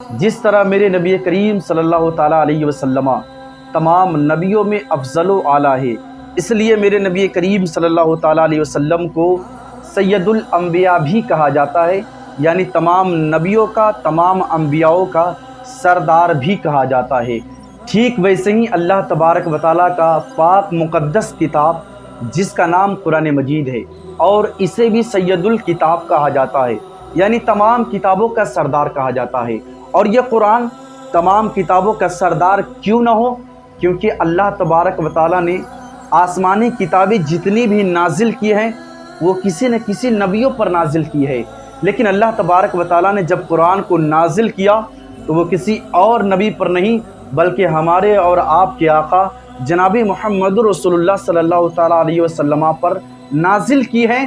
جس طرح میرے نبی کریم صلی اللہ تعالیٰ علیہ وسلم تمام نبیوں میں افضل و اعلیٰ ہے، اس لیے میرے نبی کریم صلی اللہ تعالیٰ علیہ وسلم کو سید الانبیاء بھی کہا جاتا ہے، یعنی تمام نبیوں کا، تمام انبیاءوں کا سردار بھی کہا جاتا ہے۔ ٹھیک ویسے ہی اللہ تبارک و تعالیٰ کا پاک مقدس کتاب جس کا نام قرآن مجید ہے، اور اسے بھی سید الکتاب کہا جاتا ہے، یعنی تمام کتابوں کا سردار کہا جاتا ہے۔ اور یہ قرآن تمام کتابوں کا سردار کیوں نہ ہو؟ کیونکہ اللہ تبارک و تعالیٰ نے آسمانی کتابیں جتنی بھی نازل کی ہیں وہ کسی نہ کسی نبیوں پر نازل کی ہے، لیکن اللہ تبارک و تعالیٰ نے جب قرآن کو نازل کیا تو وہ کسی اور نبی پر نہیں بلکہ ہمارے اور آپ کے آقا جناب محمد رسول اللہ صلی اللہ تعالیٰ علیہ وسلم پر نازل کی ہے۔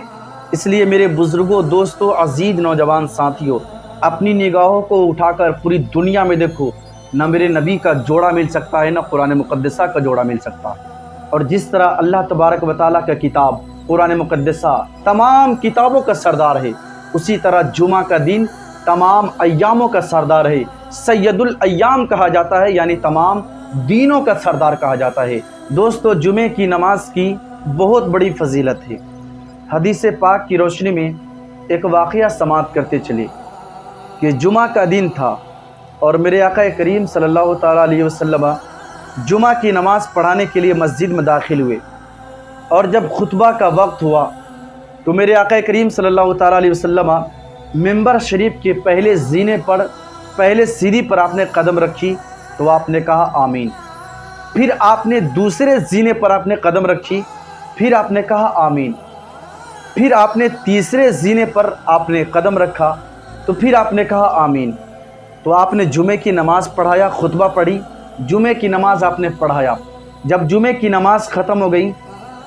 اس لیے میرے بزرگوں، دوستوں، عزیز نوجوان ساتھیوں، اپنی نگاہوں کو اٹھا کر پوری دنیا میں دیکھو، نہ میرے نبی کا جوڑا مل سکتا ہے، نہ قرآن مقدسہ کا جوڑا مل سکتا ہے۔ اور جس طرح اللہ تبارک و تعالیٰ کا کتاب قرآن مقدسہ تمام کتابوں کا سردار ہے، اسی طرح جمعہ کا دن تمام ایاموں کا سردار ہے، سید الایام کہا جاتا ہے، یعنی تمام دینوں کا سردار کہا جاتا ہے۔ دوستو، جمعے کی نماز کی بہت بڑی فضیلت ہے۔ حدیث پاک کی روشنی میں ایک واقعہ سماعت کرتے چلے کہ جمعہ کا دن تھا اور میرے آقا کریم صلی اللہ تعالیٰ علیہ وسلم جمعہ کی نماز پڑھانے کے لیے مسجد میں داخل ہوئے، اور جب خطبہ کا وقت ہوا تو میرے آقا کریم صلی اللہ تعالیٰ علیہ وسلم ممبر شریف کے پہلے زینے پر، پہلے سیڑھی پر آپ نے قدم رکھی تو آپ نے کہا آمین۔ پھر آپ نے دوسرے زینے پر آپ نے قدم رکھی، پھر آپ نے کہا آمین۔ پھر آپ نے تیسرے زینے پر آپ نے قدم رکھا تو پھر آپ نے کہا آمین۔ تو آپ نے جمعے کی نماز پڑھایا، خطبہ پڑھی، جمعے کی نماز آپ نے پڑھایا۔ جب جمعے کی نماز ختم ہو گئی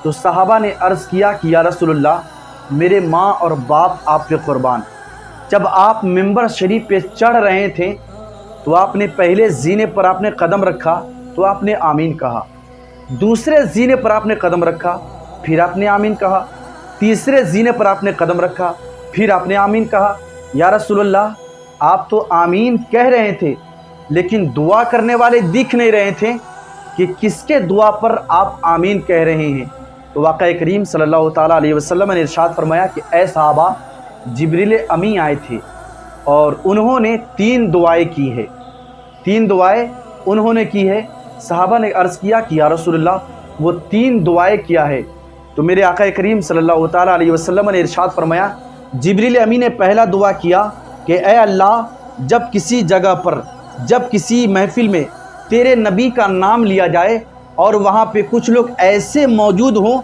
تو صحابہ نے عرض کیا کہ یا رسول اللہ، میرے ماں اور باپ آپ پہ قربان، جب آپ ممبر شریف پہ چڑھ رہے تھے تو آپ نے پہلے زینے پر آپ نے قدم رکھا تو آپ نے آمین کہا، دوسرے زینے پر آپ نے قدم رکھا پھر آپ نے آمین کہا، تیسرے زینے پر آپ نے قدم رکھا پھر آپ نے آمین کہا۔ یا رسول اللہ، آپ تو آمین کہہ رہے تھے لیکن دعا کرنے والے دکھ نہیں رہے تھے کہ کس کے دعا پر آپ آمین کہہ رہے ہیں؟ تو آقا کریم صلی اللہ تعالیٰ علیہ وسلم نے ارشاد فرمایا کہ اے صحابہ، جبریل امی آئے تھے اور انہوں نے 3 دعائیں کی ہے، 3 دعائیں انہوں نے کی ہے۔ صحابہ نے عرض کیا کہ یا رسول اللہ، وہ 3 دعائیں کیا ہے؟ تو میرے آقا کریم صلی اللہ تعالیٰ علیہ وسلم نے ارشاد فرمایا، جبریل امی نے پہلا دعا کیا کہ اے اللہ، جب کسی جگہ پر، جب کسی محفل میں تیرے نبی کا نام لیا جائے اور وہاں پہ کچھ لوگ ایسے موجود ہوں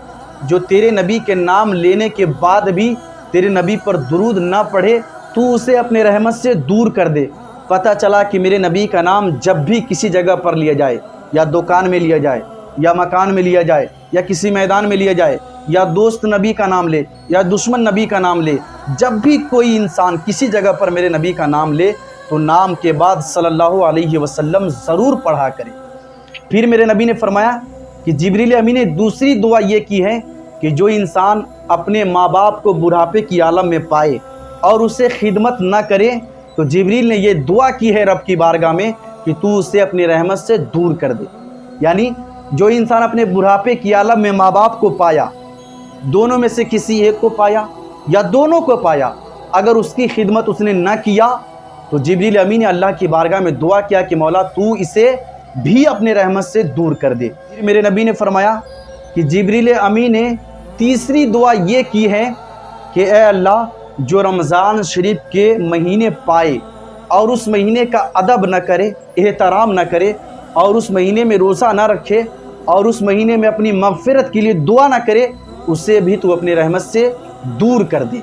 جو تیرے نبی کے نام لینے کے بعد بھی تیرے نبی پر درود نہ پڑھے، تو اسے اپنے رحمت سے دور کر دے۔ پتہ چلا کہ میرے نبی کا نام جب بھی کسی جگہ پر لیا جائے، یا دکان میں لیا جائے، یا مکان میں لیا جائے، یا کسی میدان میں لیا جائے، یا دوست نبی کا نام لے یا دشمن نبی کا نام لے، جب بھی کوئی انسان کسی جگہ پر میرے نبی کا نام لے تو نام کے بعد صلی اللہ علیہ وسلم ضرور پڑھا کرے۔ پھر میرے نبی نے فرمایا کہ جبریل امی نے دوسری دعا یہ کی ہے کہ جو انسان اپنے ماں باپ کو بڑھاپے کی عالم میں پائے اور اسے خدمت نہ کرے تو جبریل نے یہ دعا کی ہے رب کی بارگاہ میں کہ تو اسے اپنی رحمت سے دور کر دے۔ یعنی جو انسان اپنے بڑھاپے کی عالم میں ماں باپ کو پایا، دونوں میں سے کسی ایک کو پایا یا دونوں کو پایا، اگر اس کی خدمت اس نے نہ کیا تو جبریل امی نے اللہ کی بارگاہ میں دعا کیا کہ مولا تو اسے بھی اپنے رحمت سے دور کر دے۔ پھر میرے نبی نے فرمایا کہ جبریل امی نے تیسری دعا یہ کی ہے کہ اے اللہ، جو رمضان شریف کے مہینے پائے اور اس مہینے کا ادب نہ کرے، احترام نہ کرے، اور اس مہینے میں روزہ نہ رکھے، اور اس مہینے میں اپنی مغفرت کے لیے دعا نہ کرے، اسے بھی تو اپنی رحمت سے دور کر دے۔